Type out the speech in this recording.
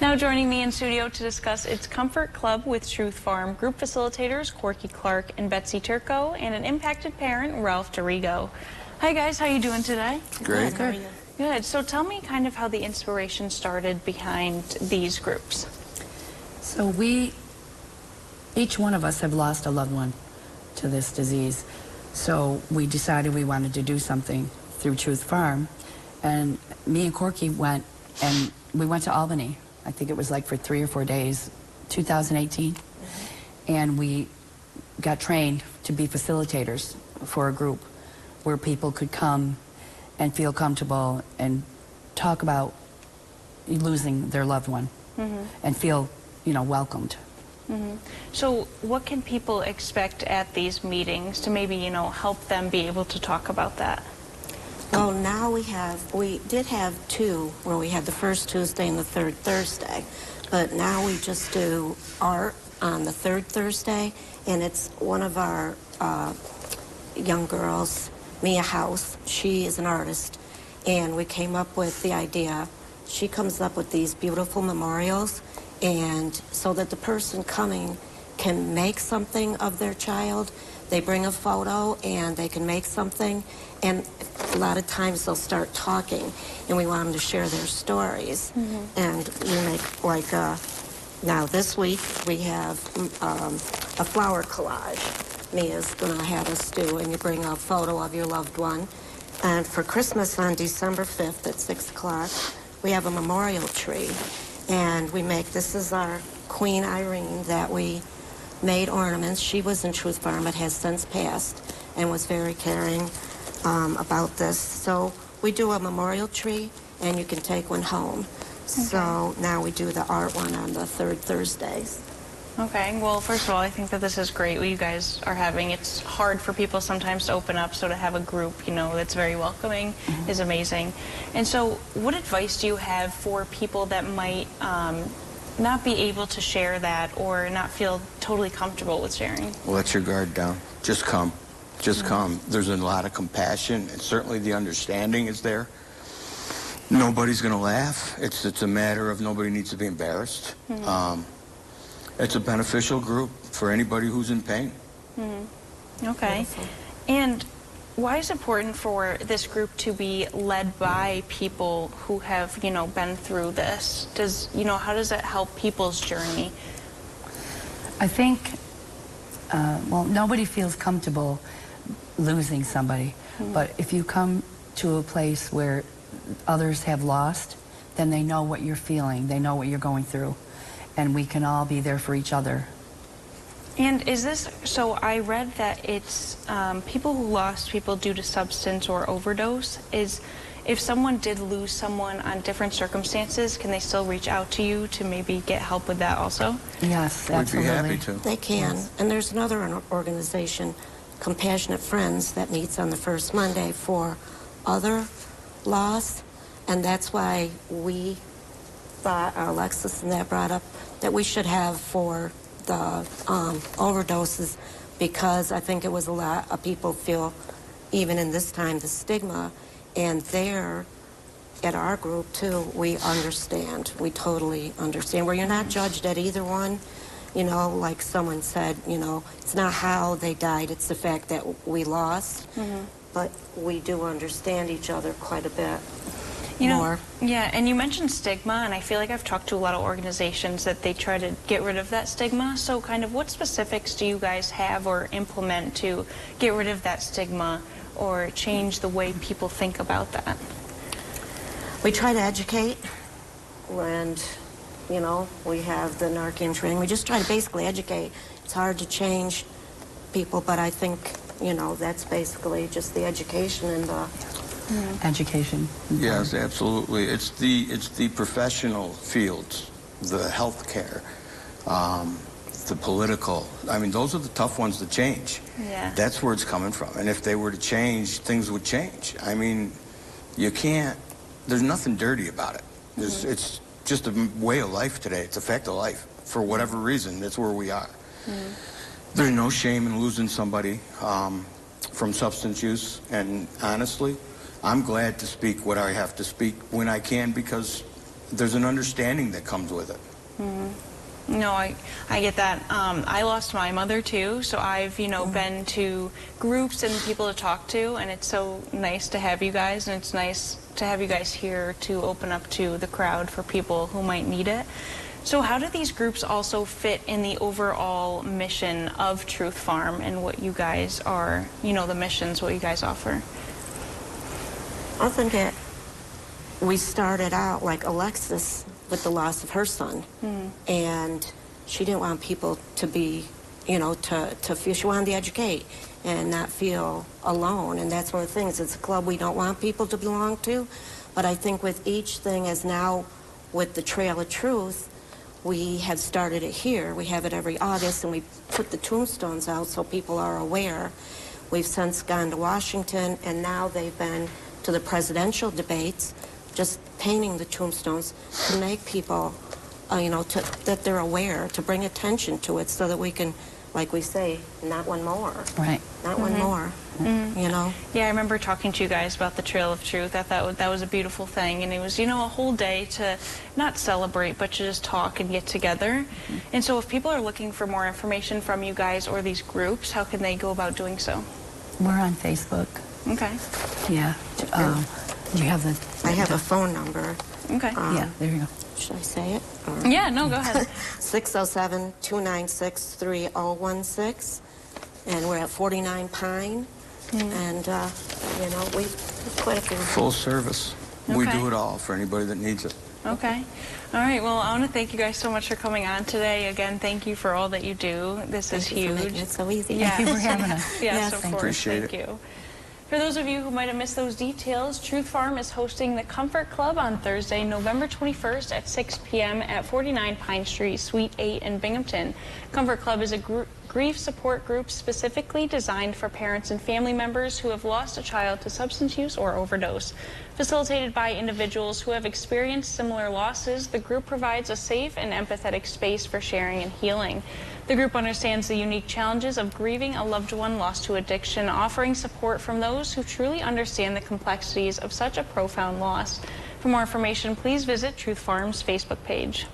Now joining me in studio to discuss its Comfort Club with Truth Pharm group facilitators Corky Clark and Betsy Turco and an impacted parent, Ralph DeRigo. Hi guys, how you doing today? Great. Good. How are you? Good. So tell me kind of how the inspiration started behind these groups. So each one of us have lost a loved one to this disease. So we decided we wanted to do something through Truth Pharm. And me and Corky went to Albany. I think it was like for 3 or 4 days, 2018. And we got trained to be facilitators for a group where people could come and feel comfortable and talk about losing their loved one and feel, welcomed. So what can people expect at these meetings to maybe, help them be able to talk about that? Well, now we did have 2 where we had the first Tuesday and the third Thursday, but now we just do art on the third Thursday, and it's one of our young girls, Mia House. She is an artist, and we came up with the idea. She comes up with these beautiful memorials, and so that the person coming can make something of their child. They bring a photo and they can make something, and a lot of times they'll start talking, and we want them to share their stories. And we make like now this week we have a flower collage. Mia's gonna have us do, and you bring a photo of your loved one. And for Christmas on December 5th at 6 o'clock, we have a memorial tree, and this is our Queen Irene that we made ornaments. She was in Truth Pharm, but has since passed, and was very caring about this. So we do a memorial tree, and you can take one home. So now we do the art one on the third Thursdays. Okay, well, first of all, I think that this is great what you guys are having. It's hard for people sometimes to open up, so to have a group, that's very welcoming is amazing. And so what advice do you have for people that might not be able to share that or not feel totally comfortable with sharing? Let your guard down. Just come. Just come. There's a lot of compassion, and certainly the understanding is there. Nobody's going to laugh. It's a matter of nobody needs to be embarrassed. It's a beneficial group for anybody who's in pain. Okay. Beautiful. And why is it important for this group to be led by people who have, been through this? How does that help people's journey? I think, nobody feels comfortable losing somebody. But if you come to a place where others have lost, then they know what you're feeling. They know what you're going through. And we can all be there for each other. And so I read that it's people who lost people due to substance or overdose. If someone did lose someone on different circumstances, can they still reach out to you to maybe get help with that also? Yes, We'd absolutely. be happy to. They can. Yes. And there's another organization, Compassionate Friends, that meets on the first Monday for other loss. And that's why we thought, Alexis and that brought up, that we should have for the overdoses, because I think it was a lot of people feel, even in this time, the stigma. And there, at our group too, we understand. We totally understand. Where you're not judged at either one. Like someone said, it's not how they died, it's the fact that we lost. But we do understand each other quite a bit more. Yeah, and you mentioned stigma, and I feel like I've talked to a lot of organizations that they try to get rid of that stigma. So kind of what specifics do you guys have or implement to get rid of that stigma or change the way people think about that? We try to educate, and we have the Narcan training. We just try to basically educate. It's hard to change people, but I think that's basically just the education and the Education. Yes, absolutely. It's the professional fields, the healthcare, the political. I mean, those are the tough ones to change. Yeah. That's where it's coming from. And if they were to change, things would change. I mean, you can't. There's nothing dirty about it. It's just a way of life today. It's a fact of life. For whatever reason, that's where we are. There's no shame in losing somebody from substance use. And honestly, I'm glad to speak what I have to speak when I can, because there's an understanding that comes with it. No, I get that. I lost my mother too, so I've, you know, been to groups and people to talk to, and it's so nice to have you guys, and it's nice to have you guys here to open up to the crowd for people who might need it. So how do these groups also fit in the overall mission of Truth Pharm and what you guys are, you know, the missions, what you guys offer? I think we started out like Alexis with the loss of her son, and she didn't want people to be, you know, to feel, she wanted to educate and not feel alone, and that's one of the things. It's a club we don't want people to belong to, but I think with each thing, as now with the Trail of Truth, we have started it here. We have it every August, and we put the tombstones out so people are aware. We've since gone to Washington, and now they've been to the presidential debates, just painting the tombstones to make people, you know, that they're aware, to bring attention to it so that we can, like we say, not one more. Right. Not one more, you know? Yeah, I remember talking to you guys about the Trail of Truth. I thought that was a beautiful thing, and it was, you know, a whole day to not celebrate, but to just talk and get together. And so if people are looking for more information from you guys or these groups, how can they go about doing so? We're on Facebook. Okay. Yeah. Do you have the... I have a phone number. Okay. Yeah, there you go. Should I say it? Or? Yeah, no, go ahead. 607-296-3016, and we're at 49 Pine, and, you know, we quite a few. Full service. We Okay. do it all for anybody that needs it. Okay. All right. Well, I want to thank you guys so much for coming on today. Again, thank you for all that you do. This is Thank you for huge. making it so easy. Yeah. Thank you for having us. Yes, Yes, of thank course. Appreciate Thank it. you. For those of you who might have missed those details, Truth Pharm is hosting the Comfort Club on Thursday, November 21st at 6 p.m. at 49 Pine Street, Suite 8 in Binghamton. Comfort Club is a grief support group specifically designed for parents and family members who have lost a child to substance use or overdose. Facilitated by individuals who have experienced similar losses, the group provides a safe and empathetic space for sharing and healing. The group understands the unique challenges of grieving a loved one lost to addiction, offering support from those who truly understand the complexities of such a profound loss. For more information, please visit Truth Pharm's Facebook page.